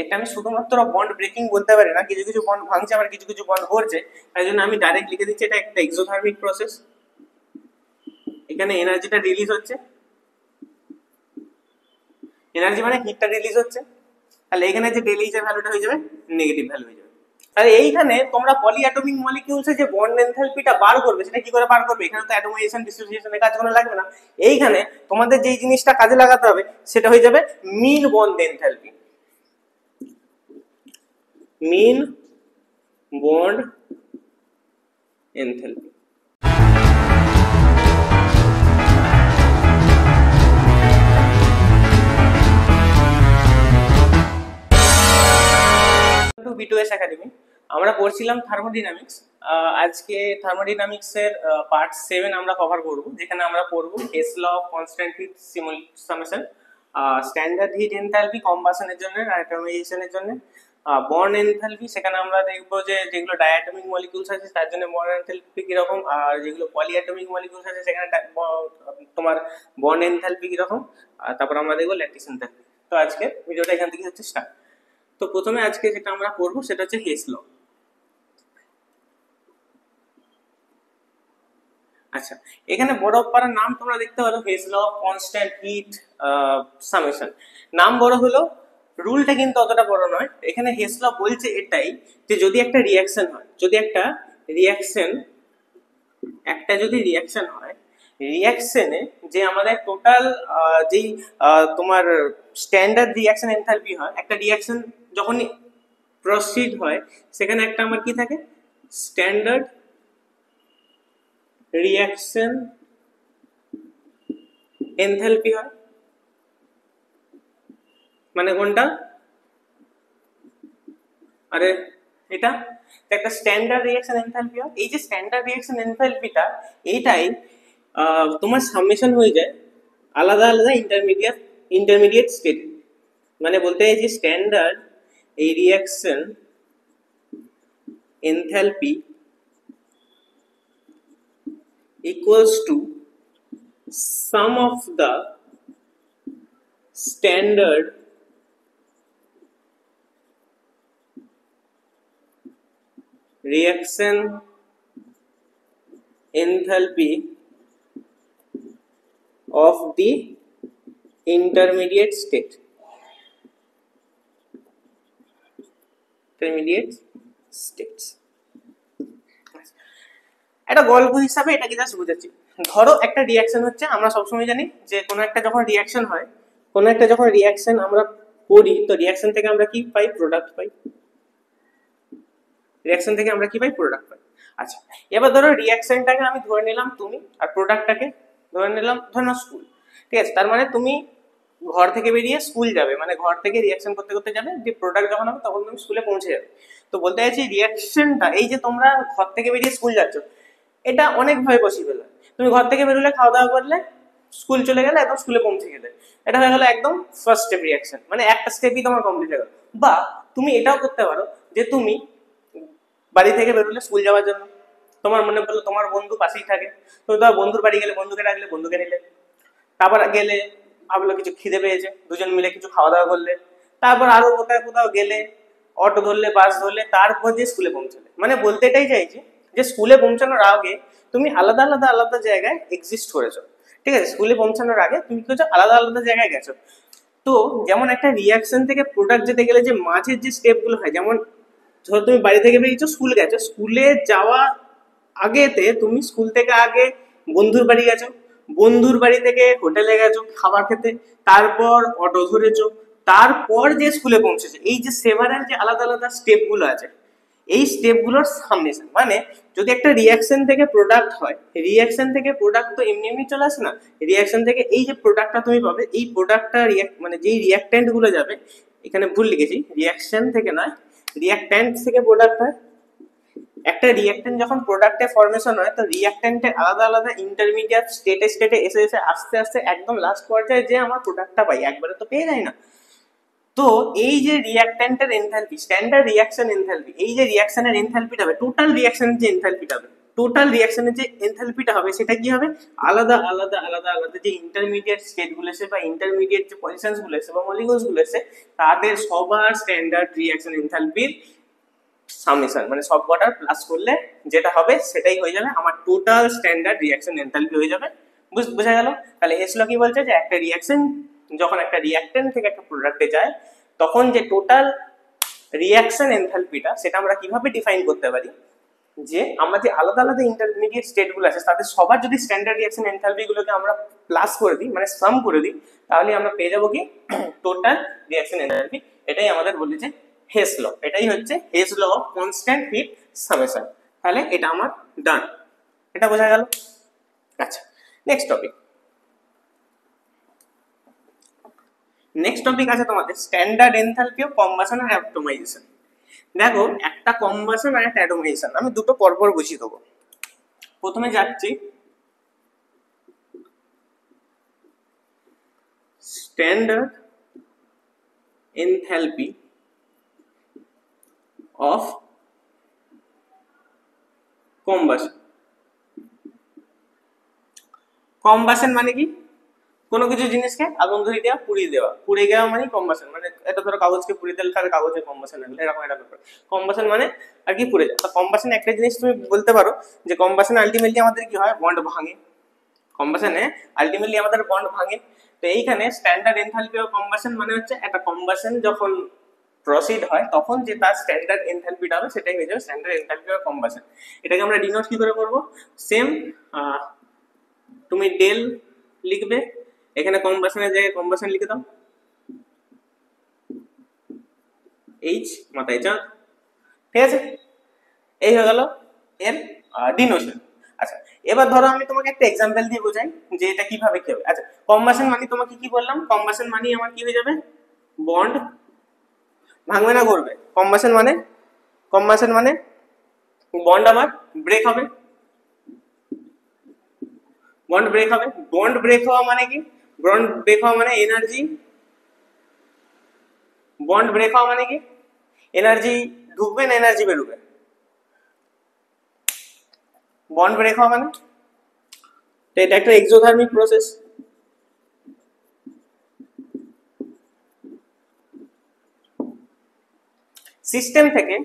এটা আমি শুধুমাত্র বন্ড ব্রেকিং বলতে পারি না, কিছু কিছু বন্ড ভাঙছে আবার কিছু কিছু বন্ড ঘটছে, তাই জন্য আমি ডাইরেক্ট লিখে দিচ্ছি এটা একটা এক্সোথার্মিক প্রসেস। এখানে এনার্জিটা রিলিজ হচ্ছে, এনার্জি মানে হিটটা রিলিজ হচ্ছে, তাহলে এখানে যে ডেল এইচ এর ভ্যালুটা হয়ে যাবে নেগেটিভ ভ্যালু হয়ে যাবে। তাহলে এইখানে তোমরা পলিঅ্যাটমিক মলিকিউলসে যে বন্ড এনথালপিটা বার করবে সেটা কি করে বার করবে? এখানে তো অ্যাটমাইজেশন ডিসোসিয়েশনের কাজ কোনো লাগবে না। এইখানে তোমাদের যেই জিনিসটা কাজে লাগাতে হবে সেটা হয়ে যাবে মিন বন্ড এনথালপি। মিন বন্ড এনথালপি। B2S একাডেমি আমরা পড়ছিলাম থার্মোডাইনামিক্স। আজকে থার্মোডাইনামিক্স এর পার্ট 7 আমরা কভার করব, যেখানে আমরা পড়ব Hess law of constant heat summation, standard heat enthalpy কম্বাশনের জন্য আর অ্যাটমাইজেশনের জন্য, বর্ন এনথালপি সেখানে আমরা দেখব যে যেগুলো ডায়াটমিক মলিকিউলস আছে তার জন্য বর্ন এনথালপি কিরকম, আর যেগুলো পলিঅ্যাটমিক মলিকিউলস আছে সেখানে তোমার বর্ন এনথালপি কিরকম, তারপর আমরা দেখবো ল্যাটিস এনথালপি। তো আজকে ভিডিওটা এখান থেকে হচ্ছে স্টার্ট। তো প্রথমে আজকে যেটা আমরা পড়বো সেটা হচ্ছে হেস ল। আচ্ছা, এখানে বড় পারার নাম তোমরা দেখতে পারো Hess law of constant heat summation. নাম বড় হলো, রুলটা কিন্তু অতটা বড় নয়। এখানে হেস ল বলছে এটাই যে যদি একটা রিঅ্যাকশন হয়, যদি একটা রিঅ্যাকশন হয়, রিঅ্যাকশনে যে আমাদের টোটাল যেই তোমার স্ট্যান্ডার্ড রিঅ্যাকশন এনথালপি হয়, একটা রিঅ্যাকশন যখন প্রসিড হয় সেখানে একটা আমার কি থাকে, স্ট্যান্ডার্ড রিঅ্যাকশন এনথালপি হয়। মানে কোনটা? আরে এটা একটা স্ট্যান্ডার্ড রিঅ্যাকশন এনথালপি হয়। এই যে স্ট্যান্ডার্ড রিঅ্যাকশন এনথালপিটা এইটাই তোমার সামেশন হয়ে যায় আলাদা আলাদা ইন্টারমিডিয়েট স্টেট। মানে বলতে হয় যে স্ট্যান্ডার্ড এই reaction enthalpy equals to sum of the standard reaction enthalpy of the intermediate states. একটা গল্প হিসাবে এটাকে জাস্ট বুঝাচ্ছি। ধরো একটা রিঅ্যাকশন হচ্ছে, আমরা সবসময় জানি যে কোনো একটা যখন রিঅ্যাকশন হয়, কোনো একটা যখন রিঅ্যাকশন আমরা করি তো রিঅ্যাকশন থেকে আমরা কি পাই? প্রোডাক্ট পাই। রিঅ্যাকশন থেকে আমরা কি পাই? প্রোডাক্ট পাই। আচ্ছা, এবার ধরো রিঅ্যাকশনটাকে আমি ধরে নিলাম তুমি, আর প্রোডাক্টটাকে ধরে নিলাম ধরো স্কুল। ঠিক আছে, তার মানে তুমি ঘর থেকে বেরিয়ে স্কুল যাবে, মানে ঘর থেকে রিঅ্যাকশন করতে করতে যাবে, যে প্রোডাক্ট যখন হবে তখন তুমি স্কুলে পৌঁছে যাবে। তো বলতে চাইছি রিঅ্যাকশনটা, এই যে তোমরা ঘর থেকে বেরিয়ে স্কুল যাচ্ছ, এটা অনেকভাবে পসিবল হয়। তুমি ঘর থেকে বেরোলে, খাওয়া দাওয়া করলে, স্কুল চলে গেলে, একদম স্কুলে পৌঁছে গেলে, এটা হয়ে গেল একদম ফার্স্ট স্টেপ রিঅ্যাকশন, মানে একটা স্টেপই তোমার কমপ্লিট হয়ে গেল। বা তুমি এটাও করতে পারো যে তুমি বাড়ি থেকে বেরোলে স্কুল যাওয়ার জন্য, তোমার মনে পড়লো তোমার বন্ধু পাশেই থাকে, তো তোমার বন্ধুর বাড়ি গেলে বন্ধুকে ডাকলে, বন্ধুকে নিলে, তারপর গেলে ভাবলো কিছু খিদে পেয়েছে, দুজন মিলে কিছু খাওয়া দাওয়া করলে, তারপর আরো কোথাও কোথাও গেলে, অটো ধরলে, বাস ধরলে, তারপর যে স্কুলে পৌঁছালে। মানে বলতে এটাই চাইছি যে স্কুলে পৌঁছানোর আগে তুমি আলাদা আলাদা আলাদা জায়গায় এক্সিস্ট করেছো। ঠিক আছে, স্কুলে পৌঁছানোর আগে তুমি কি করছো? আলাদা আলাদা জায়গায় গেছো। তো যেমন একটা রিঅ্যাকশন থেকে প্রোডাক্ট যেতে গেলে যে মাঝের যে স্টেপগুলো হয়, যেমন ধরো তুমি বাড়ি থেকে বেরিয়েছো, স্কুল গেছো, স্কুলে যাওয়া আগেতে তুমি স্কুল থেকে আগে বন্ধুর বাড়ি গেছো, বন্ধুর বাড়ি থেকে হোটেলে গেছো খাবার খেতে, তারপর অটো ধরেছো, তারপর যে স্কুলে পৌঁছেছে। এই যে সেভারাল যে আলাদা আলাদা স্টেপগুলো আছে, এই স্টেপগুলোর সামনেশন। মানে যদি একটা রিঅ্যাকশন থেকে প্রোডাক্ট হয়, রিঅ্যাকশন থেকে প্রোডাক্ট তো এমনি এমনি চলে আসে না। রিঅ্যাকশন থেকে এই যে প্রোডাক্টটা তুমি পাবে, এই প্রোডাক্টটা মানে যেই রিঅ্যাক্ট্যান্ট গুলো যাবে, এখানে ভুল লিখেছি, রিঅ্যাকশন থেকে নয়, রিঅ্যাক্ট্যান্ট থেকে প্রোডাক্ট হয়। একটা রিঅ্যাক্ট্যান্ট যখন প্রোডাক্টে ফর্মেশন হয়, তো রিঅ্যাক্ট্যান্টের আলাদা আলাদা ইন্টারমিডিয়েট স্টেটে এসে এসে আস্তে আস্তে একদম লাস্ট পর্যায়ে যে আমার প্রোডাক্টটা পাই, একবারে তো পেয়ে যায় না। তো এই যে রিঅ্যাক্ট্যান্টের এনথালপি, স্ট্যান্ডার্ড রিঅ্যাকশন এনথালপি, এই যে রিঅ্যাকশনের এনথালপিটা হবে, টোটাল রিঅ্যাকশনের যে এনথালপিটা হবে, টোটাল রিয়াকশনের যে এনথালপিটা হবে সেটা কি হবে, আলাদা আলাদা আলাদা আলাদা যে ইন্টারমিডিয়েট স্টেট গুলো আছে বা ইন্টারমিডিয়েট যে পজিশনস গুলো আছে বা মলিকুলস গুলো আছে তাদের সবার স্ট্যান্ডার্ড রিয়াকশন এনথালপির সামেশন, মানে সব কটার প্লাস করলে যেটা হবে সেটাই হয়ে যাবে আমার টোটাল স্ট্যান্ডার্ড রিয়াকশন এনথালপি হয়ে যাবে। বোঝা গেল? তাহলে হেস ল কি বলছে যে একটা রিয়াকশন যখন একটা রিয়াক্টেন্ট থেকে একটা প্রোডাক্টে যায় তখন যে টোটাল রিয়াকশন এনথালপিটা সেটা আমরা কিভাবে ডিফাইন করতে পারি, যে আমরা যে আলাদা আলাদা ইন্টারমিডিয়েট স্টেট গুলো আছে তাদের সবার যদি স্ট্যান্ডার্ড রিয়াকশন এনথালপি গুলোকে আমরা প্লাস করে দিই, মানে সাম করে দিই, তাহলে আমরা পেয়ে যাবো কি টোটাল রিয়াকশন এনথালপি। এটাই আমাদের বলেছে হেস ল, এটাই হচ্ছে Hess law of constant heat summation. তাহলে এটা আমার ডান, এটা বোঝা গেল। আচ্ছা, নেক্সট টপিক। নেক্সট টপিক আছে তোমাদের স্ট্যান্ডার্ড এনথালপি অফ কম্বাশন আর অ্যাটমাইজেশন। দেখো, একটা কম্বাশন আর একটা অ্যাটমাইজেশন আমি দুটো পরপর বুঝিয়ে দেবো। প্রথমে যাচ্ছি standard enthalpy of combustion. Combustion মানে কি, কোনো কিছু জিনিসকে আগুন ধরিয়ে দেওয়া, পুড়িয়ে দেওয়া, পুড়ে যাওয়া মানে কম্বাশন। মানে এটা ধরো কাগজকে পুড়িয়ে দিলে তাহলে কাগজের কম্বাশন হলো, এরকম একটা ব্যাপার। কম্বাশন মানে আর কি পুড়ে যায়। তো কম্বাশন একটা জিনিস তুমি বলতে পারো যে কম্বাশন আলটিমেটলি আমাদের কি হয়, বন্ড ভাঙে। কম্বাশনে আলটিমেটলি আমাদের বন্ড ভাঙে। তো এইখানে স্ট্যান্ডার্ড এনথালপি অফ কম্বাশন মানে হচ্ছে একটা কম্বাশন যখন প্রসিড হয় তখন যে তার স্ট্যান্ডার্ড এনথালপিটা হবে সেটাই হয়ে যাবে স্ট্যান্ডার্ড এনথালপি অফ কম্বাশন। এটাকে আমরা ডিনোট কি করে করবো, সেম তুমি ডেল লিখবে, এখানে কম্বাশনের জায়গায় কম্বাশন লিখে দাও, এইচ মাথায় চাঁদ, ঠিক আছে? এই হয়ে গেল এর ডিনোশন। আচ্ছা, এবার ধরো আমি তোমাকে একটা এক্সাম্পল দিয়ে বোঝাই যে এটা কিভাবে কি হবে। আচ্ছা, কম্বাশন মানে তোমাকে কি বললাম, কম্বাশন মানে আমার কি হয়ে যাবে, বন্ড ভাঙবে না করবে। কম্বাশন মানে বন্ড আমার ব্রেক হবে, বন্ড ব্রেক হবে। বন্ড ব্রেক হওয়া মানে কি, বন্ড ব্রেক হওয়া মানে এনার্জি, বন্ড ব্রেক হওয়া মানে কি এনার্জি ঢুকবে না এনার্জি বেরোবে, বন্ড ব্রেক হওয়া মানে। তো এটা একটা এক্সোথার্মিক প্রসেস। সিস্টেম থেকে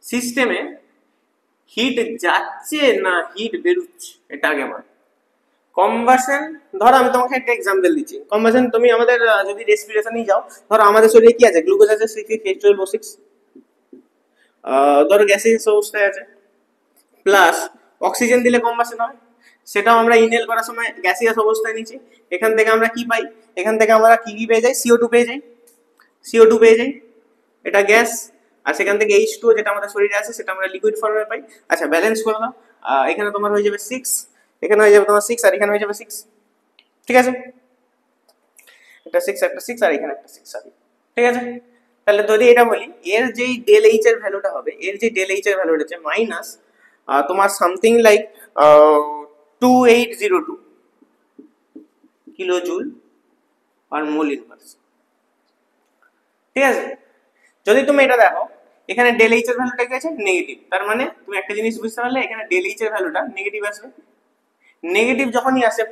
সিস্টেমে হিট যাচ্ছে না হিট বেরোচ্ছে এটা আগে বল। কম্বাশন, ধরো আমি তোমাকে একটা এক্সাম্পল দিচ্ছি। কম্বাশন তুমি আমাদের যদি রেসপিরেশনই যাও, ধরো আমাদের শরীরে কি আছে, গ্লুকোজ আছে 6H12O6, ধরো গ্যাসিয়াস অবস্থায় আছে, প্লাস অক্সিজেন দিলে কম্বাশন হয়, সেটাও আমরা ইনহেল করার সময় গ্যাসিয়াস অবস্থায় নিচ্ছি। এখান থেকে আমরা কি পাই, এখান থেকে আমরা কি পেয়ে যাই, CO2 পেয়ে যাই, CO2 পেয়ে যাই, এটা গ্যাস। আর সেখান থেকে H2 যেটা আমাদের শরীরে আছে সেটা আমরা লিকুইড ফর্মে পাই। আচ্ছা, ব্যালেন্স করে দাও, এখানে তোমার হয়ে যাবে 6, এখানে হয়ে যাবে তোমার 6, আর এখানে হয়ে যাবে 6, ঠিক আছে? একটা 6 একটা 6 আর এখানে একটা 6 আছে, ঠিক আছে? তাহলে যদি এটা বলি এর যেই ডেল এইচ এর ভ্যালুটা হবে, এর যে ডেল এইচ এর ভ্যালুটা হচ্ছে মাইনাস তোমার সামথিং লাইক 2802 কিলো জুল আর মোল ইনভার্স, ঠিক আছে? যদি তুমি এটা দেখো এখানে ডেল এইচ এর ভ্যালুটা কি আছে, নেগেটিভ, তার মানে তুমি একটা জিনিস বুঝতে পারলে এখানে ডেল এইচ এর ভ্যালুটা নেগেটিভ আসবে। নেগেটিভ যখনই আসে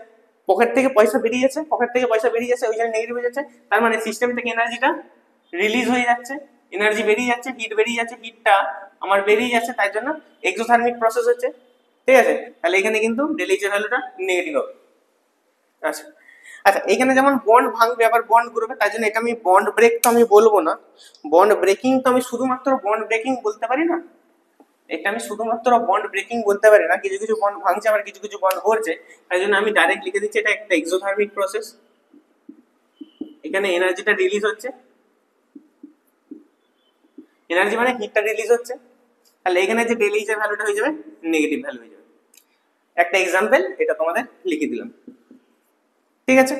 পকেট থেকে পয়সা বেরিয়ে যাচ্ছে, পকেট থেকে পয়সা বেরিয়ে যাচ্ছে, ওই জন্য নেগেটিভ হয়ে যাচ্ছে, তার মানে সিস্টেম থেকে এনার্জিটা রিলিজ হয়ে যাচ্ছে, এনার্জি বেরিয়ে যাচ্ছে, হিট বেরিয়ে যাচ্ছে, হিটটা আমার বেরিয়ে যাচ্ছে, তাই জন্য এক্সোথার্মিক প্রসেস হচ্ছে, ঠিক আছে? তাহলে এখানে কিন্তু ডেল এইচ এর ভ্যালুটা নেগেটিভ হবে। আচ্ছা আচ্ছা, এখানে যেমন বন্ড ভাঙবে আবার বন্ড ঘুরবে, তাই জন্য এটা আমি বন্ড ব্রেক তো আমি বলবো না, বন্ড ব্রেকিং তো আমি শুধুমাত্র বন্ড ব্রেকিং বলতে পারি না, এটা আমি শুধুমাত্র বন্ড ব্রেকিং বলতে পারি না, কিছু কিছু বন্ড ভাঙছে আবার কিছু কিছু বন্ড ঘুরছে, তাই জন্য আমি ডাইরেক্ট লিখে দিচ্ছি এটা একটা এক্সোথার্মিক প্রসেস। এখানে এনার্জিটা রিলিজ হচ্ছে, এনার্জি মানে হিটটা রিলিজ হচ্ছে, তাহলে এখানে যে ডেল এইচ এর ভ্যালুটা হয়ে যাবে নেগেটিভ ভ্যালু হয়ে যাবে। একটা এক্সাম্পল এটা তোমাদের লিখে দিলাম, ঠিক আছে?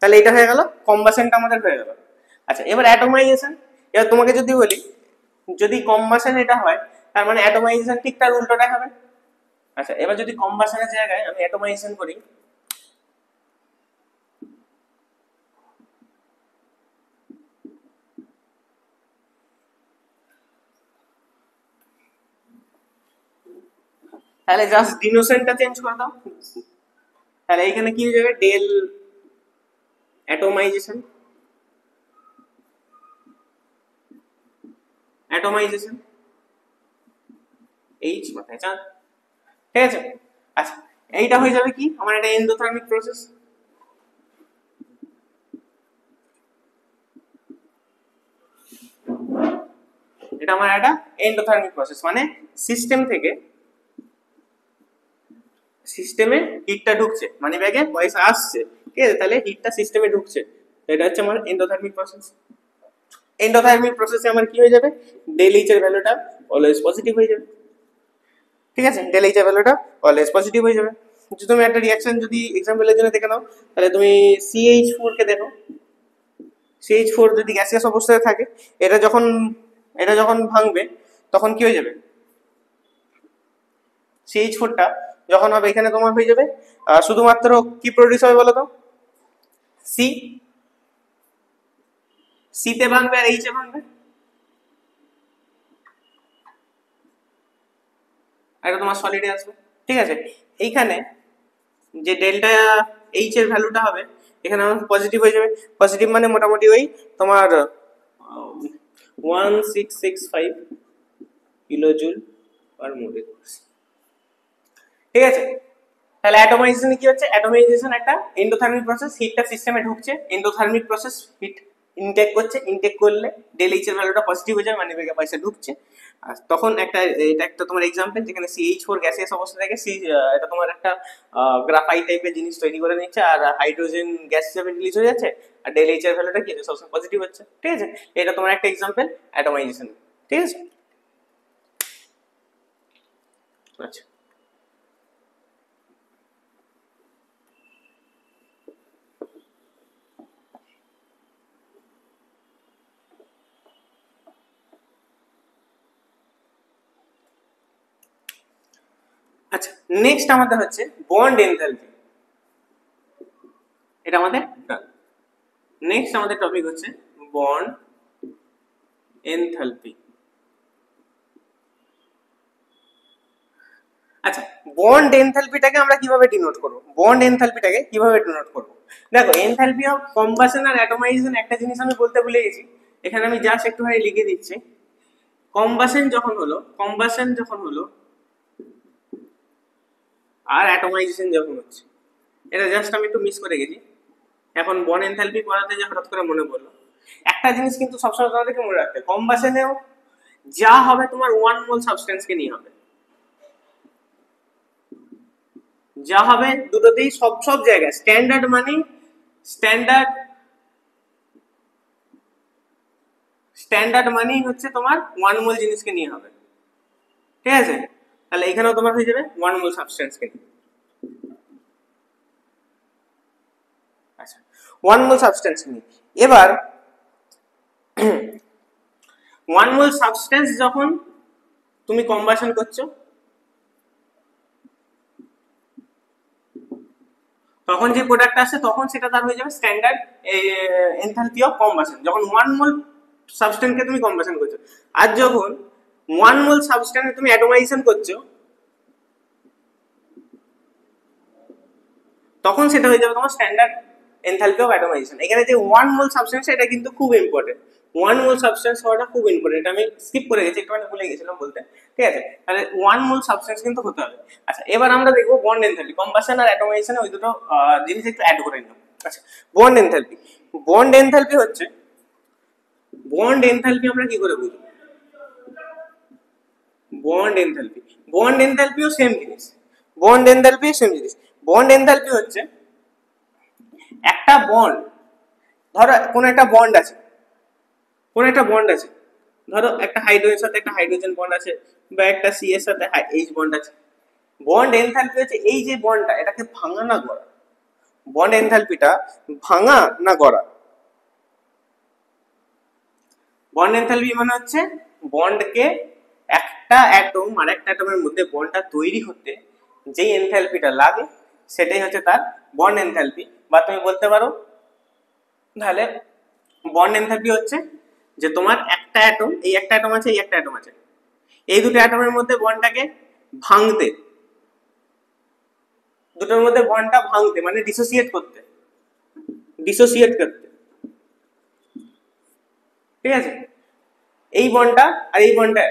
তাহলে এটা হয়ে গেল, কম্বাশনটা আমাদের হয়ে গেল। আচ্ছা, এবার অ্যাটমাইজেশন। এবার তোমাকে যদি বলি যদি কম্বাশন এটা হয় তার মানে অ্যাটমাইজেশন ঠিক তার উল্টোটাই হবে। আচ্ছা, এবার যদি কম্বাশনের জায়গায় আমি অ্যাটমাইজেশন করি, তাহলে জাস্ট ডিনোশনটা চেঞ্জ করে দাও, তাহলে এখানে কি হয়ে যাবে, ডেল অ্যাটোমাইজেশন, অ্যাটোমাইজেশন এইচ মাথায় চাঁদ, ঠিক আছে। আচ্ছা এইটা হয়ে যাবে কি আমার একটা এন্ডোথার্মিক প্রসেস, এটা আমার একটা এন্ডোথার্মিক প্রসেস, মানে সিস্টেম থেকে সিস্টেমে হিটটা ঢুকছে, মানে ব্যাগে পয়সা আসছে, ঠিক আছে, তাহলে হিটটা সিস্টেমে ঢুকছে, এটা হচ্ছে আমার এন্ডোথার্মিক প্রসেস। এন্ডোথার্মিক প্রসেসে আমার কি হয়ে যাবে, ডেল এইচ এর ভ্যালুটা অলওয়েজ পজিটিভ হয়ে যাবে, ঠিক আছে, ডেল এইচ এর ভ্যালুটা অলওয়েজ পজিটিভ হয়ে যাবে। যদি তুমি একটা রিঅ্যাকশন যদি এক্সাম্পলের জন্য দেখে নাও, তাহলে তুমি CH4 কে দেখো, CH4 যদি গ্যাসিয়াস অবস্থায় থাকে, এটা যখন ভাঙবে তখন কি হয়ে যাবে, CH4টা যখন হবে এখানে তোমার হয়ে যাবে শুধুমাত্র কি প্রডিউস হবে বলো তো, সি, সিতে ভাঙবে আর এইচে ভাঙবে, এটা তোমার সলিডে আসবে, ঠিক আছে। এইখানে যে ডেল্টা এইচ এর ভ্যালুটা হবে এখানে আমার পজিটিভ হয়ে যাবে, পজিটিভ মানে মোটামুটি ওই তোমার 1665 কিলোজুল পার মোল, ঠিক আছে। তাহলে অ্যাটোমাইজেশন কি হচ্ছে, অ্যাটোমাইজেশন একটা এন্ডোথার্মিক প্রসেস, হিটটা সিস্টেমে ঢুকছে, এন্ডোথার্মিক প্রসেস, হিট ইনটেক করছে, ইনটেক করলে ডেল এইচ এর ভ্যালুটা পজিটিভ হয়ে যায়, মানে বেগে পয়সা ঢুকছে, আর তখন এটা একটা তোমার এক্সাম্পল যেখানে CH4 গ্যাসিয়াস অবস্থা থেকে এটা তোমার একটা গ্রাফাইট টাইপের জিনিস তৈরি করে নিচ্ছে, আর হাইড্রোজেন গ্যাস হিসেবে রিলিজ হয়ে যাচ্ছে, আর ডেল এইচ এর ভ্যালুটা কি হচ্ছে, সবসময় পজিটিভ হচ্ছে, ঠিক আছে। এটা তোমার একটা এক্সাম্পল অ্যাটোমাইজেশন, ঠিক আছে। আচ্ছা আচ্ছা নেক্সট আমাদের হচ্ছে বন্ড এনথালপি, এটা আমাদের নেক্সট আমাদের টপিক হচ্ছে বন্ড এনথালপি। আচ্ছা বন্ড এনথালপিটাকে আমরা কিভাবে ডিনোট করব, বন্ড এনথালপিটাকে কিভাবে ডিনোট করব, দেখো এনথালপি অফ কম্বাসন আর অ্যাটোমাইজেশন একটা জিনিস আমি বলতে ভুলে গেছি, এখানে আমি জাস্ট একটুখানি লিখে দিচ্ছি, কম্বাসন যখন হলো আর অ্যাটোমাইজেশন যখন হচ্ছে, এটা জাস্ট আমি একটু মিস করে গেছি, এখন বন্ড এনথালপি পড়াতে যে হঠাৎ করে মনে পড়লো, একটা জিনিস কিন্তু সবসময় তোমাদেরকে মনে রাখতে, কম্বাসনেও যা হবে তোমার 1 মোল সাবস্টেন্সকে নিয়ে হবে, যা হবে দুটোতেই সব জায়গায় স্ট্যান্ডার্ড মানে স্ট্যান্ডার্ড মানেই হচ্ছে তোমার 1 মোল জিনিসকে নিয়ে হবে, ঠিক আছে। তাহলে এখানেও তোমার হয়ে যাবে 1 মোল সাবস্টেন্সকে নিয়ে, আচ্ছা 1 মোল সাবস্টেন্স নিয়ে, এবার 1 মোল সাবস্টেন্স যখন তুমি কম্বাসন করছো তখন যে প্রোডাক্ট আসে তখন সেটা তার হয়ে যাবে স্ট্যান্ডার্ড এনথালপি অফ কম্বাসন, যখন 1 মোল সাবস্টেন্সকে তুমি কম্বাসন করছো, আর যখন 1 মোল সাবস্টেন্সে তুমি অ্যাটোমাইজেশন করছো তখন সেটা হয়ে যাবে তোমার স্ট্যান্ডার্ড এনথালপি অফ অ্যাটোমাইজেশন। এখানে যে 1 মোল সাবস্টেন্স এটা কিন্তু খুব ইম্পর্টেন্ট, 1 মোল সাবস্টেন্স হওয়াটা খুব ইম্পর্টেন্ট, এটা আমি স্কিপ করে গেছি, একটু ভুলে গেছিলাম বলতে, ঠিক আছে। তাহলে 1 মোল সাবস্টেন্স কিন্তু হতে হবে। আচ্ছা এবার আমরা দেখবো বন্ড এনথালপি, কম্বাসন আর অ্যাটোমাইজেশন ওই দুটো জিনিস একটু অ্যাড করে নিলাম। আচ্ছা বন্ড এনথালপি, বন্ড এনথালপি হচ্ছে, বন্ড এনথালপি আমরা কি করে বুঝবো, বন্ড এনথালপিও সেম জিনিস, বন্ড এনথালপি হচ্ছে একটা বন্ড, ধরো কোন একটা বন্ড আছে, ধরো একটা হাইড্রোজেনের সাথে একটা হাইড্রোজেন বন্ড আছে, বা একটা সি এর সাথে এইচ বন্ড আছে, বন্ড এনথালপি হচ্ছে এই যে বন্ডটা এটাকে ভাঙা না গড়া, বন্ড এনথালপিটা ভাঙা না গড়া, বন্ড এনথালপি মানে হচ্ছে বন্ডকে একটা অ্যাটম আর একটা অ্যাটমের মধ্যে বন্ডটা তৈরি হতে যেই এনথালপিটা লাগে সেটাই হচ্ছে তার বন্ড এনথালপি, বা তুমি বলতে পারো তাহলে বন্ড এনথালপি হচ্ছে যে তোমার একটা অ্যাটম, এই একটা অ্যাটম আছে, এই একটা অ্যাটম আছে, এই দুটো অ্যাটমের মধ্যে বন্ডটাকে ভাঙতে দুটোর মধ্যে বন্ডটা ভাঙতে মানে ডিসোসিয়েট করতে, ঠিক আছে। এই বন্ডটা আর এই বন্ডটা,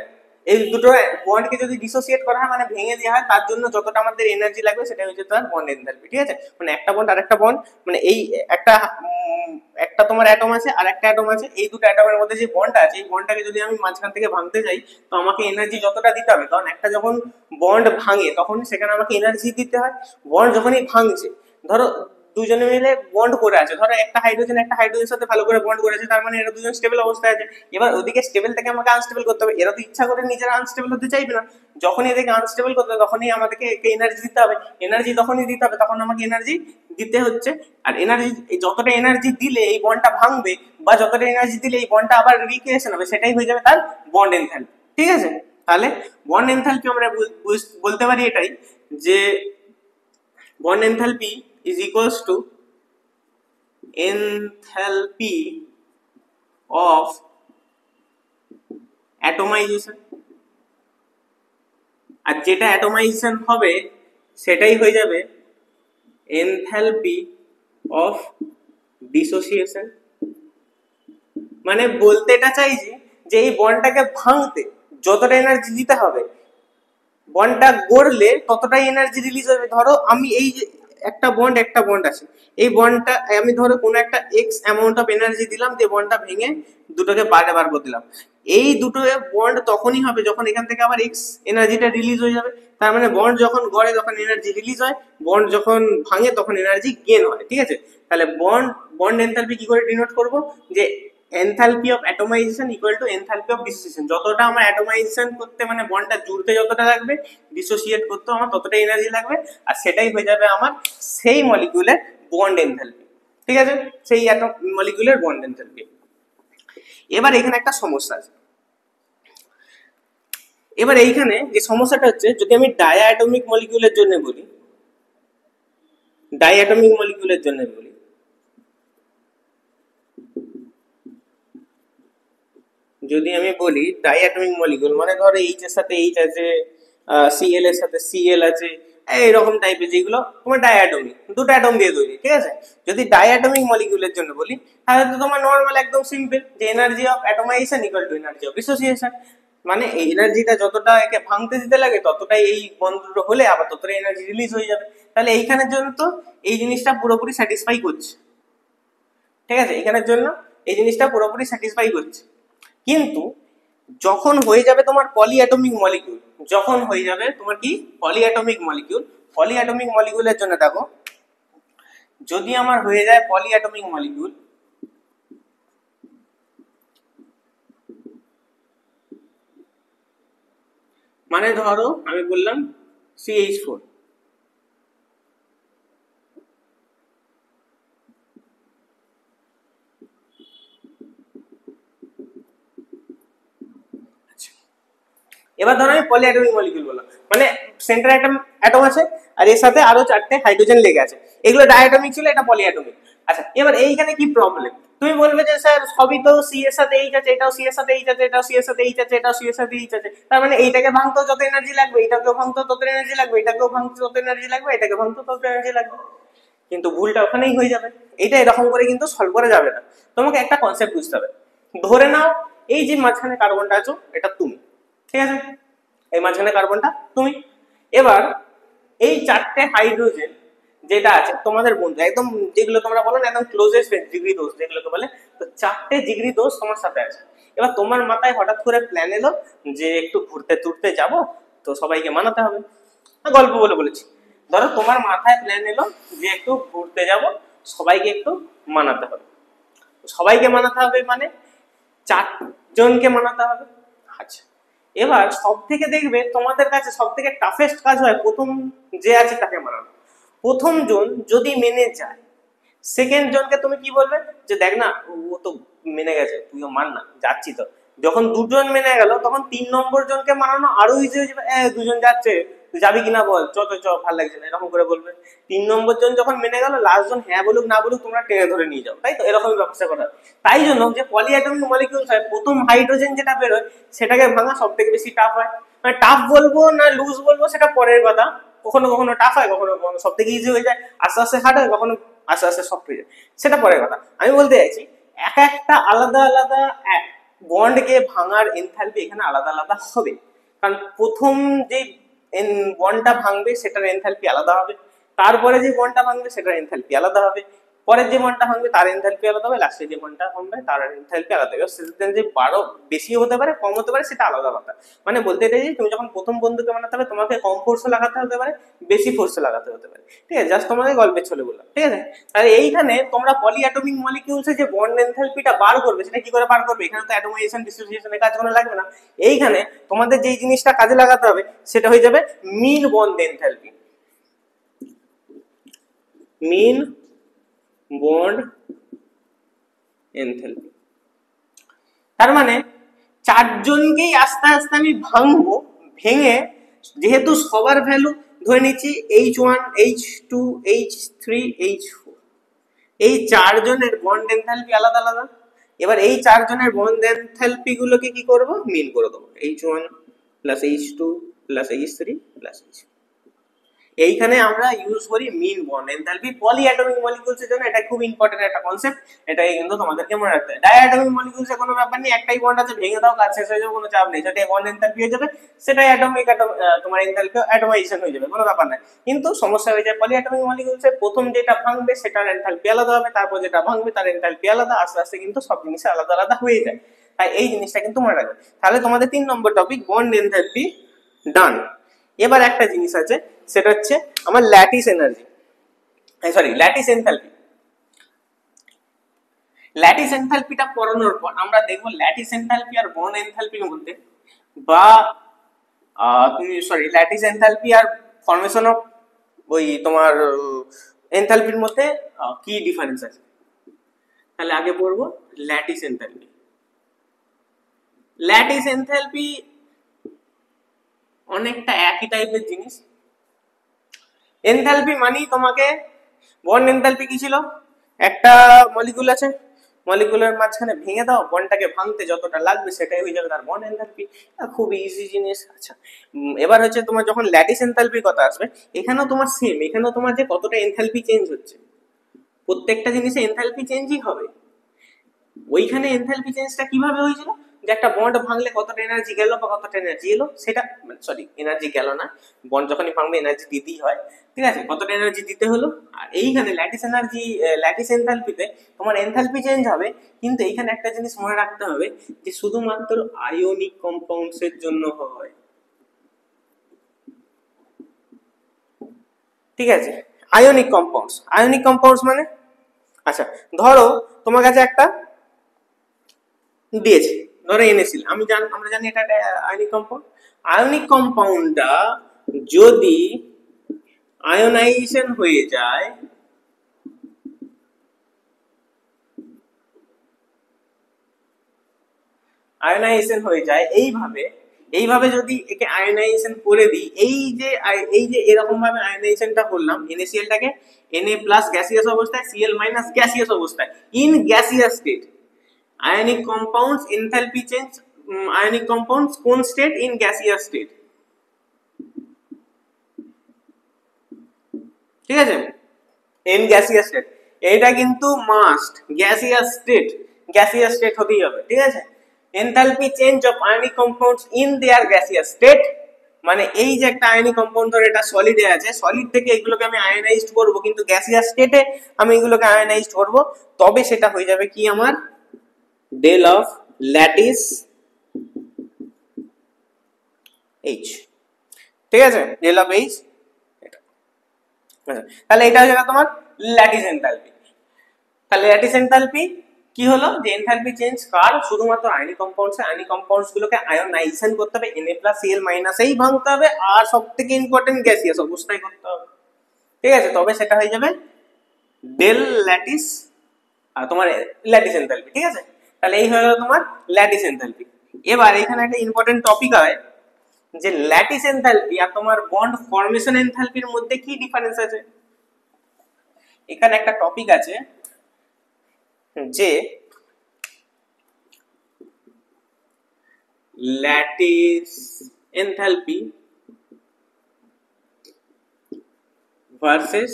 এই দুটো বন্ডকে যদি ডিসোসিয়েট করা হয় মানে ভেঙে দেওয়া হয়, তার জন্য যতটা আমাদের এনার্জি লাগবে সেটা হচ্ছে তার বন্ড এনথালপি, ঠিক আছে। মানে একটা বন্ড আর একটা বন্ড, মানে এই একটা তোমার অ্যাটম আছে আর একটা অ্যাটম আছে, এই দুটো অ্যাটমের মধ্যে যে বন্ডটা আছে এই বন্ডটাকে যদি আমি মাঝখান থেকে ভাঙতে যাই তো আমাকে এনার্জি যতটা দিতে হবে, কারণ একটা যখন বন্ড ভাঙে তখন সেখানে আমাকে এনার্জি দিতে হয়। বন্ড যখনই ভাঙছে, ধরো দুজনে মিলে বন্ড করে আছে, ধরো একটা হাইড্রোজেনের সাথে ভালো করে বন্ড করেছে, তার মানে এরা দুজন স্টেবল অবস্থায় আছে। এবার ওদিকে স্টেবল থেকে আমাকে আনস্টেবল করতে হবে, এরা তো ইচ্ছা করে নিজেরা আনস্টেবল হতে চাইবে না, যখনই এদেরকে আনস্টেবল করতে হবে তখনই আমাদেরকে এনার্জি দিতে হবে, এনার্জি তখনই দিতে হবে তখন আমাকে এনার্জি দিতে হচ্ছে। আর এনার্জি, যতটা এনার্জি দিলে এই বন্ডটা ভাঙবে বা যতটা এনার্জি দিলে এই বন্ডটা আবার রিক্রিয়েশন হবে, সেটাই হয়ে যাবে তার বন্ড এনথালপি, ঠিক আছে। তাহলে বন্ড এনথালপি আমরা বলতে পারি এটাই যে bond enthalpy is equals to enthalpy of atomization, আর যেটা অ্যাটমাইজেশন হবে সেটাই হয়ে যাবে enthalpy of dissociation। মানে বলতে এটা চাইছি যে এই বন্ডটাকে ভাঙতে যতটা এনার্জি দিতে হবে, বন্ডটা গড়লে ততটাই এনার্জি রিলিজ হবে। ধরো আমি এই যে একটা বন্ড আছে, এই বন্ডটা আমি ধরো কোনো একটা এক্স অ্যামাউন্ট অফ এনার্জি দিলাম, যে বন্ডটা ভেঙে দুটোকে বার করে দিলাম। এই দুটো বন্ড তখনই হবে যখন এখান থেকে আবার এক্স এনার্জিটা রিলিজ হয়ে যাবে। তার মানে বন্ড যখন গড়ে তখন এনার্জি রিলিজ হয়, বন্ড যখন ভাঙে তখন এনার্জি গেন হয়, ঠিক আছে। তাহলে বন্ড এনথালপি কি করে ডিনোট করব, যে enthalpy of atomisation equal to enthalpy of dissociation. যতটা আমার অ্যাটমাইজেশন করতে মানে বন্ডটা জুড়তে যতটা লাগবে, ডিসোসিয়েট করতে আমার ততটা এনার্জি লাগবে, আর সেটাই হয়ে যাবে আমার সেই মলিকিউলের বন্ড এনথালপি, ঠিক আছে, সেই মলিকিউলের বন্ড এনথালপি। এবার এখানে একটা সমস্যা আছে। এবার এইখানে যে সমস্যাটা হচ্ছে, যদি আমি ডায়াটমিক মলিকিউলের জন্য বলি, যদি আমি বলি ডাইঅ্যাটমিক মলিকিউল মানে ধরো এইচ এর সাথে এইচ আছে, সিএল এর সাথে সিএল আছে, এইরকম টাইপের যেগুলো তোমার ডাইঅ্যাটমিক, দুটো অ্যাটম দিয়ে তৈরি, ঠিক আছে। যদি ডাইঅ্যাটমিক মলিকিউলের জন্য বলি তাহলে তো তোমার নর্মাল একদম সিম্পল, যে energy of atomisation equal to energy of dissociation. মানে এই এনার্জিটা যতটা একে ভাঙতে দিতে লাগে ততটাই এই বন্ধুটা হলে আবার ততটাই এনার্জি রিলিজ হয়ে যাবে। তাহলে এইখানের জন্য তো এই জিনিসটা পুরোপুরি স্যাটিসফাই করছে, ঠিক আছে, এইখানের জন্য এই জিনিসটা পুরোপুরি স্যাটিসফাই করছে। কিন্তু যখন হয়ে যাবে তোমার পলিঅ্যাটমিক মলিকিউল, যখন হয়ে যাবে তোমার কি পলিঅ্যাটমিক মলিকিউলের জন্য দেখো, যদি আমার হয়ে যায় পলিঅ্যাটমিক মলিকিউল, মানে ধরো আমি বললাম CH4, এবার ধরো আমি পলিঅ্যাটমিক মলিকিউল বললাম, মানে সেন্টার অ্যাটম আছে আর এর সাথে আরো চারটে হাইড্রোজেন লেগে আছে, এগুলো ডায়াটমিক ছিল, এটা পলিঅ্যাটমিক। আচ্ছা, এবার এইখানে কি প্রবলেম, তুমি বলবে যে স্যার সবই তো সি এর সাথে এইচ আছে, এটাও সি এর সাথে এইচ আছে, এটাও সি এর সাথে এইচ আছে, এটাও সি এর সাথে এইচ আছে, তার মানে এইটাকে ভাঙতেও যত এনার্জি লাগবে, এটাকেও ভাঙতেও তত এনার্জি লাগবে, এটাকেও ভাঙতে তত এনার্জি লাগবে, এটাকে ভাঙতেও তত এনার্জি লাগবে। কিন্তু ভুলটা ওখানেই হয়ে যাবে, এইটা এরকম করে কিন্তু সলভ করা যাবে না। তোমাকে একটা কনসেপ্ট বুঝতে হবে, ধরে নাও এই যে মাঝখানে কার্বনটা আছো এটা তুমি, ঠিক আছে, এই মাঝখানে কার্বনটা তুমি। এবার এই চারটে হাইড্রোজেন যেটা আছে তোমাদের বন্ধু, একদম যেগুলো তোমরা বলো না একদম ক্লোজেস্ট ফ্রেন্ড, জিগরি দোস্ত যেগুলোকে বলে, তো চারটে জিগরি দোস্ত তোমার সাথে আছে। এবার তোমার মাথায় হঠাৎ করে প্ল্যান এলো যে একটু ঘুরতে টুরতে যাব, তো সবাইকে মানাতে হবে, গল্প বলে বলেছি, ধরো তোমার মাথায় প্ল্যান এলো যে একটু ঘুরতে যাব, সবাইকে একটু মানাতে হবে। সবাইকে মানাতে হবে মানে চারজনকে মানাতে হবে। আচ্ছা, এবার সব থেকে দেখবে তোমাদের কাছে সব থেকে টাফেস্ট কাজ হয় প্রথম যে আছে তাকে মানানো। প্রথম জন যদি মেনে যায়, সেকেন্ড জনকে তুমি কি বলবে যে দেখ না ও তো মেনে গেছে, তুইও মান না, যাচ্ছি তো। যখন দুজন মেনে গেল তখন 3 নম্বর জনকে মানানো আরো ইজি হয়ে যাবে, দুজন যাচ্ছে তুই যাবি কিনা বল, চ ভালো লাগছে না, এরকম করে বলবে। 3 নম্বর জন যখন মেনে গেল, লাস্ট জন হ্যাঁ বলুক না বলুক তোমরা টেনে ধরে নিয়ে যাও, তাই তো, এরকমই ব্যবস্থা করা। তাই জন্য যে পলিঅ্যাটমিক মলিকিউল হয় প্রথম হাইড্রোজেন যেটা বেরোয় সেটাকে ভাঙা সব থেকে বেশি টাফ হয়। মানে টাফ বলবো না লুজ বলবো সেটা পরের কথা, কখনো কখনো টাফ হয়, কখনো কখনো সব থেকে ইজি হয়ে যায়, আস্তে আস্তে হার্ড হয়, কখনো আস্তে আস্তে সফট হয়ে যায়, সেটা পরের কথা। আমি বলতে চাইছি এক একটা আলাদা আলাদা বন্ডকে ভাঙার এনথালপি এখানে আলাদা আলাদা হবে, কারণ প্রথম যে বন্ডটা ভাঙবে সেটার এনথালপি আলাদা হবে, তারপরে যে বন্ডটা ভাঙবে সেটার এনথালপি আলাদা হবে, পরের যে বন্ডটা ভাঙবে তার এনথালপি আলাদা হবে, লাস্টে যে বন্ডটা ভাঙবে তার এনথালপি আলাদা হবে। সেটা যে বারো বেশি হতে পারে কম হতে পারে সেটা আলাদা কথা। মানে বলতে চাইছি তুমি যখন প্রথম বন্ধুকে বানাতে হবে তোমাকে কম ফোর্সও লাগাতে হতে পারে, বেশি ফোর্সও লাগাতে হতে পারে, ঠিক আছে? জাস্ট তোমাদের গল্পের ছলে বললাম, ঠিক আছে? তাহলে এইখানে তোমরা পলিঅ্যাটমিক মলিকিউলসে যে বন্ড এনথালপিটা বার করবে সেটা কি করে বার করবে? এখানে তো অ্যাটমাইজেশন ডিসোসিয়েশনের কাজ কোনো লাগবে না। এইখানে তোমাদের যেই জিনিসটা কাজে লাগাতে হবে সেটা হয়ে যাবে মিন বন্ড এনথালপি। মিন বন্ড এনথালপি তার মানে চারজনকেই আস্তে আস্তে আমি ভাঙবো, ভেঙে যেহেতু সবার ভ্যালু ধরে নিচ্ছি H1 H2 H3 H4, এই চারজনের বন্ড এনথালপি আলাদা আলাদা। এবার এই চারজনের বন্ড এনথালপি গুলোকে কি করব? মিন করে দেবো, H1 plus H2 plus H3 plus H4। এইখানে আমরা ইউজ করি মিন বন্ড এনথালপি পলিঅ্যাটমিক মলিকিউলস এর জন্য। এটা খুব ইম্পর্টেন্ট একটা কনসেপ্ট, এটাই কিন্তু তোমাদেরকে মনে রাখতে হবে। ডায়াটমিক মলিকিউলস এর কোনো ব্যাপার নেই, একটাই বন্ড আছে, ভেঙে দাও কাজ শেষ হয়ে যাবে, কোনো চাপ নেই, সেটা বন্ড এনথালপি হয়ে যাবে, সেটাই অ্যাটমিক তোমার এনথালপি অ্যাটমাইজেশন হয়ে যাবে, কোনো ব্যাপার নাই। কিন্তু সমস্যা হয়ে যায় পলিঅ্যাটমিক মলিকিউলস এর প্রথম যেটা ভাঙবে সেটার এনথালপি আলাদা হবে, তারপর যেটা ভাঙবে তার এনথালপি আলাদা, আস্তে আস্তে কিন্তু সব জিনিস আলাদা আলাদা হয়ে যায়। তাই এই জিনিসটা কিন্তু মনে রাখবে। তাহলে তোমাদের 3 নম্বর টপিক বন্ড এনথালপি ডান। এবার একটা জিনিস আছে, সেটা হচ্ছে আমার lattice energy, sorry lattice enthalpy. Lattice এনথালপিটা পড়ানোর পর আমরা দেখব ল্যাটিস এনথালপি আর বন্ড এনথালপির মধ্যে, বা তুমি সরি ল্যাটিস এনথালপি আর ফরমেশন অফ ওই তোমার এনথালপির মধ্যে কি ডিফারেন্স আছে। তাহলে আগে পড়বো ল্যাটিস এনথালপি। ল্যাটিস এনথালপি অনেকটা একই টাইপের জিনিস। এনথালপি মানেই তোমাকে, বন্ড এনথালপি কি ছিল? একটা মলিকিউল আছে, মলিকিউলের মাঝখানে ভেঙে দাও, বন্ডটাকে ভাঙতে যতটা লাগবে সেটাই হয়ে যাবে তার বন্ড এনথালপি। খুব ইজি জিনিস। আচ্ছা, এবার হচ্ছে তোমার যখন ল্যাটিস এনথালপির কথা আসবে, এখানেও তোমার সেম, এখানেও তোমার যে কতটা এনথালপি চেঞ্জ হচ্ছে, প্রত্যেকটা জিনিসে এনথালপি চেঞ্জই হবে। ওইখানে এনথালপি চেঞ্জটা কিভাবে হয়েছিল, যে একটা বন্ড ভাঙলে কতটা এনার্জি গেল বা কতটা এনার্জি এলো, সেটা সরি এনার্জি গেল না, বন্ড যখনই ভাঙবে এনার্জি দিতেই হয়, ঠিক আছে? কতটা এনার্জি দিতে হলো। আর এইখানে ল্যাটিস এনথালপিতে তোমার এনথালপি চেঞ্জ হবে, কিন্তু এইখানে একটা জিনিস মনে রাখতে হবে যে শুধুমাত্র আয়নিক কম্পাউন্ডস এর জন্য হয়, ঠিক আছে? আয়নিক কম্পাউন্ডস মানে, আচ্ছা ধরো তোমার কাছে একটা দিয়েছে, ধরো NaCl, আমরা জানি এটা একটা আয়নিক কম্পাউন্ড। আয়নিক কম্পাউন্ডটা যদি আয়োনাইজেশন হয়ে যায়, এইভাবে যদি একে আয়োনাইজেশন করে দিই, এই যে এরকম ভাবে আয়োনাইজেশনটা করলাম NaCl টাকে Na+ গ্যাসিয়াস অবস্থায়, Cl- গ্যাসিয়াস অবস্থায়, in gaseous state. Ionic compounds enthalpy change, ionic compounds কোন স্টেট? ইন গ্যাসিয়াস স্টেট, ঠিক আছে? ইন গ্যাসিয়াস স্টেট, এটা কিন্তু মাস্ট গ্যাসিয়াস স্টেট হতেই হবে, ঠিক আছে? Enthalpy change of ionic compounds in their gaseous state, মানে এই যে একটা আয়নিক কম্পাউন্ড ধরে এটা সলিডে আছে, সলিড থেকে এগুলোকে আমি আয়নাইজড করব, কিন্তু গ্যাসিয়াস স্টেটে আমি এগুলোকে আয়নাইজড করব, তবে সেটা হয়ে যাবে কি আমার ডেল অফ ল্যাটিস H, ঠিক আছে? Del of H। তাহলে এটা হয়ে যাবে তোমার ল্যাটিস এনথালপি। তাহলে ল্যাটিস এনথালপি কি হলো, যে এনথালপি চেঞ্জ কার? শুধুমাত্র আয়নিক কম্পাউন্ডস, আয়নিক কম্পাউন্ডস গুলোকে আয়োনাইজেশন করতে হবে, Na+Cl- এই ভাঙতে হবে, আর সবথেকে ইম্পর্টেন্ট গ্যাসিয়াস অবস্থায় করতে হবে, ঠিক আছে? তবে সেটা হয়ে যাবে ডেল ল্যাটিস তোমার ল্যাটিস এনথালপি, ঠিক আছে? তাহলে এই হয়ে গেল তোমার ল্যাটিস এনথালপি। এবার এখানে একটা ইম্পর্টেন্ট টপিক হয় যে ল্যাটিস এনথালপি আর তোমার বন্ড ফরমেশন এনথালপির মধ্যে কি ডিফারেন্স আছে। এখানে একটা টপিক আছে যে lattice enthalpy versus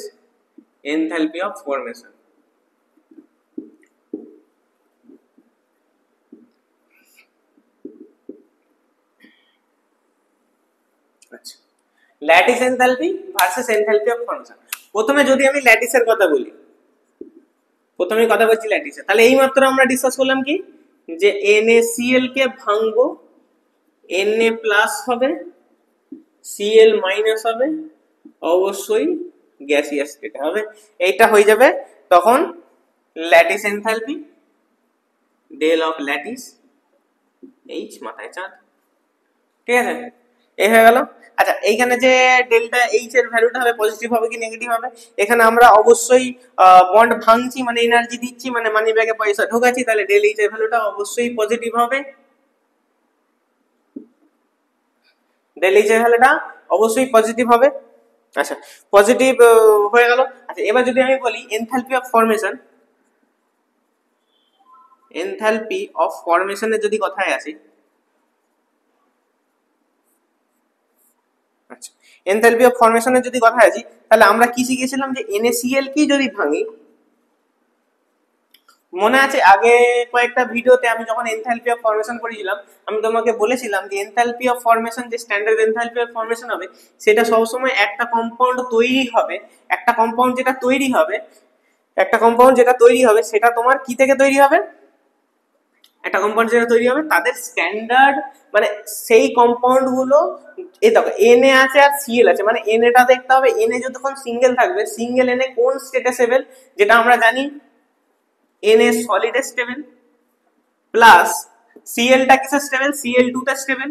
enthalpy of formation. আচ্ছা, lattice enthalpy versus enthalpy of formation. প্রথমে যদি আমি ল্যাটিসের কথা বলি, প্রথমে কথা বলছি ল্যাটিসের, তাহলে এই মাত্র আমরা ডিসকাস করলাম কি যে NaCl কে ভাঙবো, Na প্লাস হবে, Cl মাইনাস হবে, অবশ্যই গ্যাসিয়াস স্টেটে হবে। এইটা হয়ে যাবে তখন lattice enthalpy, del of lattice H মাথায় চাঁদ। ঠিক আছে, এই হয়ে গেল। আচ্ছা, এইখানে যে ডেল্টা এইচ এর ভ্যালুটা হবে পজিটিভ হবে কি নেগেটিভ হবে, এখানে আমরা অবশ্যই বন্ড ভাঙছি মানে এনার্জি দিচ্ছি মানে মানি ব্যাগে পয়সা ঢোকাচ্ছি, তাহলে ডেল এইচ এর ভ্যালুটা অবশ্যই পজিটিভ হবে। ডেল এইচ এর ভ্যালুটা অবশ্যই পজিটিভ হবে। আচ্ছা, পজিটিভ হয়ে গেল। আচ্ছা, এবার যদি আমি বলি enthalpy of formation, enthalpy of ফরমেশনের যদি কথায় আসি, আচ্ছা এনথালপি অফ ফরমেশনের যদি কথা আছে, তাহলে আমরা কি শিখেছিলাম যে NaCl কি যদি ভাঙি, মনে আছে আগে কয়েকটা ভিডিওতে আমি যখন এনথালপি অফ ফরমেশন করেছিলাম আমি তোমাকে বলেছিলাম যে এনথালপি অফ ফরমেশন যে স্ট্যান্ডার্ড এনথালপি অফ ফরমেশন হবে সেটা সবসময় একটা কম্পাউন্ড তৈরি হবে, একটা কম্পাউন্ড যেটা তৈরি হবে, একটা কম্পাউন্ড যেটা তৈরি হবে সেটা তোমার কি থেকে তৈরি হবে, একটা কম্পাউন্ড যেটা তৈরি হবে তাদের স্ট্যান্ডার্ড মানে সেই কম্পাউন্ড গুলো, এই দেখো Na আছে আর Cl আছে, মানে Na টা দেখতে হবে, Na যতক্ষণ সিঙ্গেল থাকবে সিঙ্গেল Na কোন স্টেটে স্টেবল, যেটা আমরা জানি Na solid stable, plus Cl টা কিসে স্টেবল, Cl2 তে স্টেবল,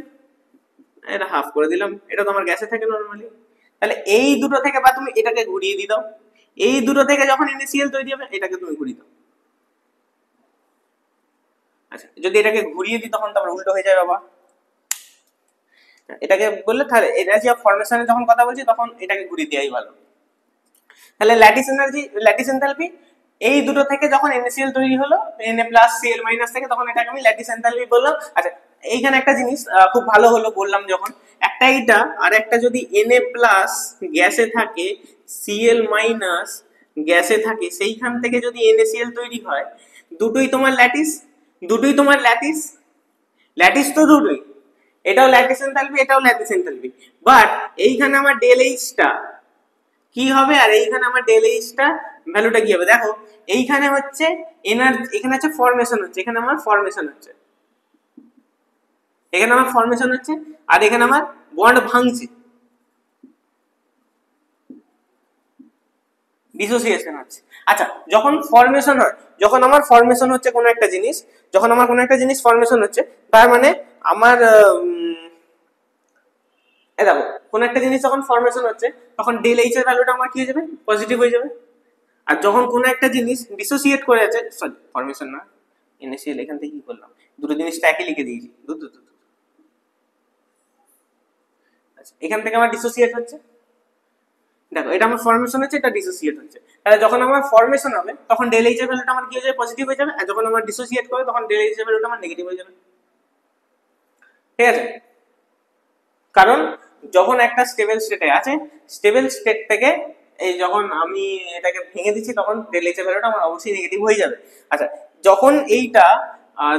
এটা হাফ করে দিলাম, এটা তো আমার গ্যাসে থাকে নরমালি। তাহলে এই দুটো থেকে বা তুমি এটাকে ঘুরিয়ে দিয়ে দাও, এই দুটো থেকে যখন NaCl তৈরি হবে এটাকে তুমি ঘুরিয়ে দাও। আচ্ছা, যদি এটাকে ঘুরিয়ে দিই তখন তো আবার উল্টো হয়ে যাবে বাবা, এটাকে বললে তাহলে এনার্জি অফ ফরমেশনের যখন কথা বলছি তখন এটাকে ঘুরিয়ে দেওয়াই ভালো। তাহলে ল্যাটিস এনার্জি, ল্যাটিস এনথালপি এই দুটো থেকে যখন NaCl তৈরি হলো, Na প্লাস Cl মাইনাস থেকে, তখন এটাকে আমি ল্যাটিস এনথালপি বললাম। আচ্ছা, এইখানে একটা জিনিস খুব ভালো হলো বললাম যখন, একটা এইটা আর একটা যদি Na প্লাস গ্যাসে থাকে Cl মাইনাস গ্যাসে থাকে, সেইখান থেকে যদি NaCl তৈরি হয়, দুটোই তোমার ল্যাটিস, দুটোই তোমার ল্যাটিস, ল্যাটিস তো দুটোই, এটাও ল্যাটিস এনথালপি এটাও ল্যাটিস এনথালপি, বাট এইখানে আমার ডেল এইচটা কি হবে আর এইখানে আমার ডেল এইচটা ভ্যালুটা কি হবে, দেখো এইখানে হচ্ছে এনার্জি, এখানে হচ্ছে ফরমেশন হচ্ছে, এখানে আমার ফরমেশন হচ্ছে, এখানে আমার ফরমেশন হচ্ছে আর এখানে আমার বন্ড ভাঙছে, ডিসোসিয়েশন হচ্ছে। আচ্ছা, যখন ফরমেশন হয়, যখন আমার ফরমেশন হচ্ছে কোনো একটা জিনিস, যখন আমার কোনো একটা জিনিস ফরমেশন হচ্ছে তার মানে আমার দেখো কোন একটা জিনিস যখন ফরমেশন হচ্ছে তখন ডেল এইচ এর ভ্যালুটা আমার কি হয়ে যাবে, পজিটিভ হয়ে যাবে। আর যখন কোন একটা জিনিস ডিসোসিয়েট করে আছে, সরি ফরমেশন না, NaCl এখান থেকে কি করলাম, দুটো জিনিসটা একই লিখে দিয়েছি, আচ্ছা এখান থেকে আমার ডিসোসিয়েট হচ্ছে, দেখো এটা আমার ফরমেশন হচ্ছে, এটা ডিসোসিয়েট হচ্ছে, তাহলে যখন আমার ফরমেশন হবে তখন ডেল এইচ এর ভ্যালুটা আমার কি হয়ে যাবে, পজিটিভ হয়ে যাবে, আর যখন আমার ডিসোসিয়েট করে তখন ডেল এইচ এর ভ্যালুটা আমার নেগেটিভ হয়ে যাবে। ঠিক আছে, কারণ যখন একটা স্টেবল স্টেটে আছে, স্টেবল স্টেট থেকে এই যখন আমি এটাকে ভেঙে দিচ্ছি তখন ডেল এইচ এর ভ্যালুটা আমার অবশ্যই নেগেটিভ হয়ে যাবে। আচ্ছা, যখন এইটা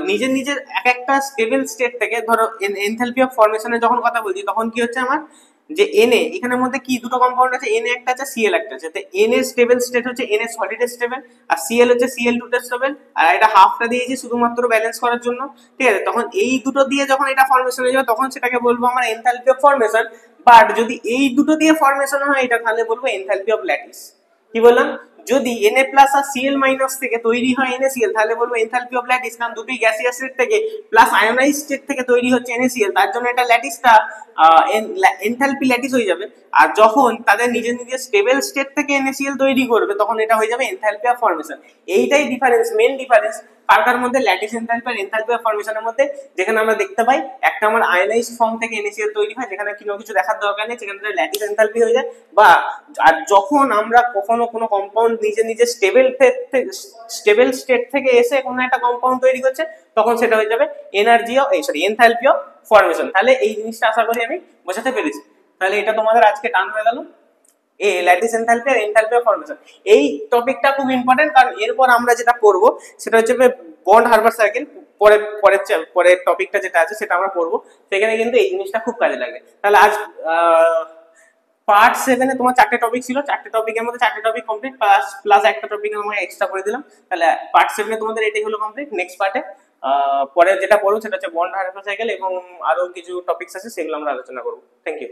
নিজের নিজের এক একটা স্টেবল স্টেট থেকে, ধরো এনথালপি অফ ফরমেশনের যখন কথা বলছি তখন কি হচ্ছে আমার যে Na এখানের মধ্যে কি দুটো কম্পাউন্ড আছে, Na একটা আছে Cl একটা আছে, তো Na স্টেবল স্টেট হচ্ছে Na সলিড স্টেবল আর Cl হচ্ছে Cl2 স্টেবল, আর এটা হাফটা দিয়েছি শুধুমাত্র ব্যালেন্স করার জন্য। ঠিক আছে, তখন এই দুটো দিয়ে যখন এটা ফরমেশন হয়ে যাবে তখন সেটাকে বলবো আমরা এনথালপি অফ ফরমেশন, বাট যদি এই দুটো দিয়ে ফরমেশন হয় এটা তাহলে বলবো এনথালপি অফ ল্যাটিস। কি বললাম, যদি Na প্লাস আর Cl মাইনাস থেকে তৈরি হয় NaCl তাহলে বলবো এনথালপি অফ ল্যাটিস, কারণ দুটোই গ্যাসিয়াস স্টেট থেকে প্লাস আয়োনাইজ স্টেট থেকে তৈরি হচ্ছে NaCl, তার জন্য এটা ল্যাটিসটা এনথালপি ল্যাটিস হয়ে যাবে। আর যখন তাদের নিজের নিজের স্টেবল স্টেট থেকে NaCl তৈরি করবে তখন এটা হয়ে যাবে এনথালপি অফ ফরমেশন। এইটাই ডিফারেন্স, মেন ডিফারেন্স কার মধ্যে, ল্যাটিস এনথালপি আর এনথালপি অফ ফরমেশনের মধ্যে, যেখানে আমরা দেখতে পাই একটা আমার আয়োনাইজ ফর্ম থেকে NaCl তৈরি হয় যেখানে কোনো কিছু দেখার দরকার নেই, সেখানে ল্যাটিস এনথালপি হয়ে যায়। বা আর যখন আমরা কখনো কোনো কম্পাউন্ড নিজে নিজে স্টেবল স্টেট থেকে এসে কোনো একটা কম্পাউন্ড তৈরি করছে তখন সেটা হয়ে যাবে এনথালপি অফ ফরমেশন। তাহলে এই জিনিসটা আশা করি আমি বোঝাতে পেরেছি। তাহলে এটা তোমাদের আজকে টান হয়ে গেল, ল্যাটিস এনথালপি আর এনথালপি অফ ফরমেশন। এই টপিকটা খুব ইম্পর্টেন্ট, কারণ এরপর আমরা যেটা পড়বো সেটা হচ্ছে বন্ড হারবার সার্কেল। পরের টপিকটা যেটা আছে সেটা আমরা পড়বো, সেখানে কিন্তু এই জিনিসটা খুব কাজে লাগবে। তাহলে আজ পার্ট 7-এ তোমার 4টে টপিক ছিল, 4টে টপিকের মধ্যে 4টে টপিক কমপ্লিট, প্লাস একটা টপিক আমরা এক্সট্রা করে দিলাম। তাহলে পার্ট 7-এ তোমাদের এটাই হলো কমপ্লিট। নেক্সট পার্টে পরে যেটা পড়বো সেটা হচ্ছে বন্ড হারবার সাইকেল এবং আরো কিছু টপিকস আছে, সেগুলো আমরা আলোচনা করবো। Thank you.